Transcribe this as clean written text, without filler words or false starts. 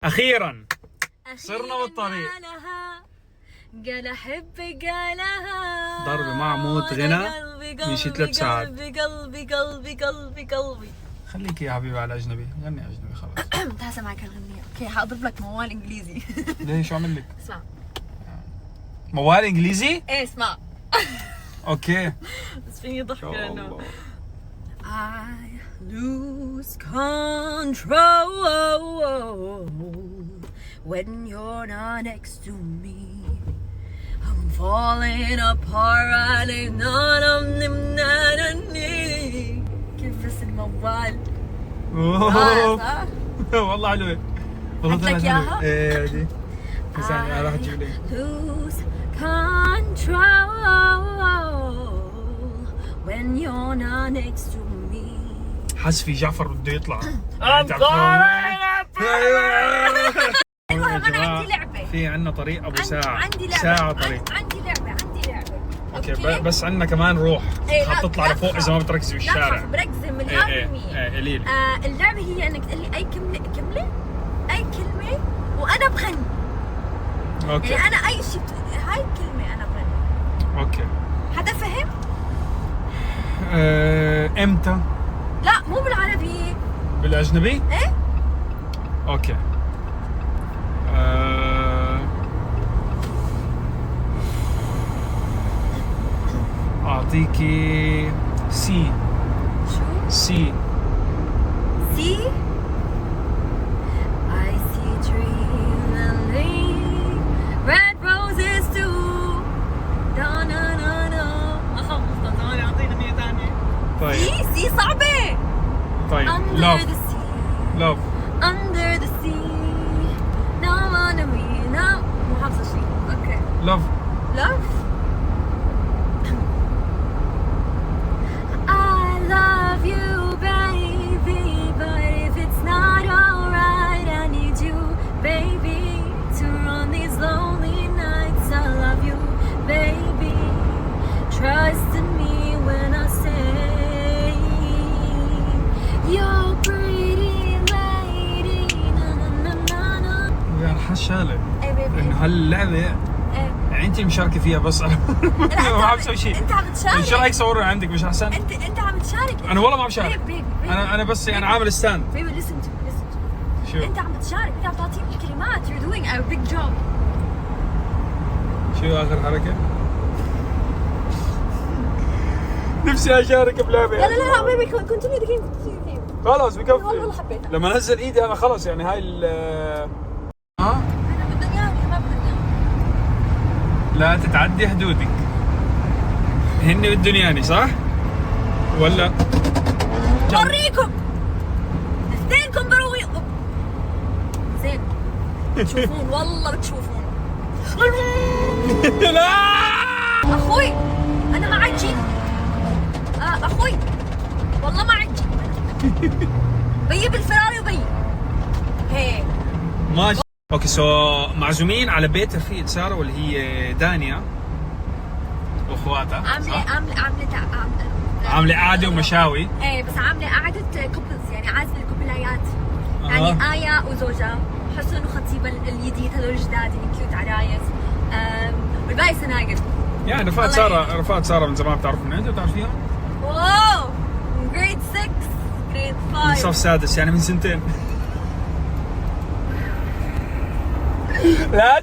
أخيرا صرنا بالطريق. قال أحبك قالها ضرب مع موت غنى من شي 3 ساعات. قلبي قلبي قلبي قلبي قلبي. خليك يا حبيبي على أجنبي، غني أجنبي خلاص. تعال سمعك هالغنية. اوكي حاضرب لك موال انجليزي. ليه شو عمل لك؟ اسمع. موال إنجليزي؟ ايه اسمع. أوكي. بس فيني ضحك لأنه I lose control when you're not next to me. I'm falling apart right now. كيف بس الموال؟ صح؟ والله حلوة. والله حط لك إياها؟ ايه دي. ثانية راح تجيب لي. Lose control when you're not next to me. حس في جعفر بده يطلع. المهم انا عندي لعبة. في عندنا طريق ابو ساعة. عندي لعبة. ساعة طريق. عندي لعبة. اوكي بس عندنا كمان روح. إيه حتطلع لفوق اذا ما بتركزي بالشارع. لا بركز مليون بالمية. ايه قليل. اللعبة هي انك تقول لي اي كلمة اي كلمة وانا بغني. اوكي. يعني انا اي شيء هاي الكلمة انا بغني. اوكي. حدا فهم؟ امتى؟ لا مو بالعربي. بالاجنبي؟ ايه. اوكي. اعطيكي سي. شو؟ سي. See? I see trees and leaves, red roses too. Da na na na. خلص ثانية أعطينا نية ثانية. طيب. سي صعبة. طيب. Under love. the sea. love. Under the sea. Now on me now. مو حافظة شيء. أوكي. love. Love. I love you, baby, but if it's not alright, I need you, baby, to run these lonely nights. I love you, baby. Trust in me when I say you're pretty lady. Na na na na na. يعني حشالة. Hey baby. انه هاللعبة يعني انت مشاركة فيها بس انا ما عم بسوي شيء. انت عم تشارك. شو رايك صورها عندك مش احسن؟ انت عم تشارك. انا والله ما عم بشارك. بيبي. انا بس يعني عامل ستاند. بيبي listen to me. شو؟ انت عم تشارك، انت عم تعطيني الكلمات. You're doing a big job. شو اخر حركة؟ نفسي اشارك بلعبة. لا بيبي continue the game. خلاص بكفي. والله حبيتها. لما نزل ايدي انا خلص يعني هاي ال انا بدهم اياني ما بدهم اياني. لا تتعدي حدودك. هن بدهم اياني صح؟ ولا وريكم اثنينكم بروي. زين بتشوفون والله بتشوفون. لا اخوي انا ما عجي. اخوي والله ما عجي. بيي بالفراري وبيي هيك ماشي. اوكي سو معزومين على بيت رفيق ساره واللي هي دانيا واخواتها. عامله قعده ومشاوي. ايه بس عامله قعده كوبلز يعني عازمه الكوبلايات. يعني آية وزوجها حسن وخطيبها الجديد هذول الجداد اللي كيوت عرايس. والباقي سناقل. يعني رفقات ساره من زمان بتعرفوا من انت بتعرفيها؟ واو جريد 6 جريد 5 من صف سادس يعني من سنتين. لا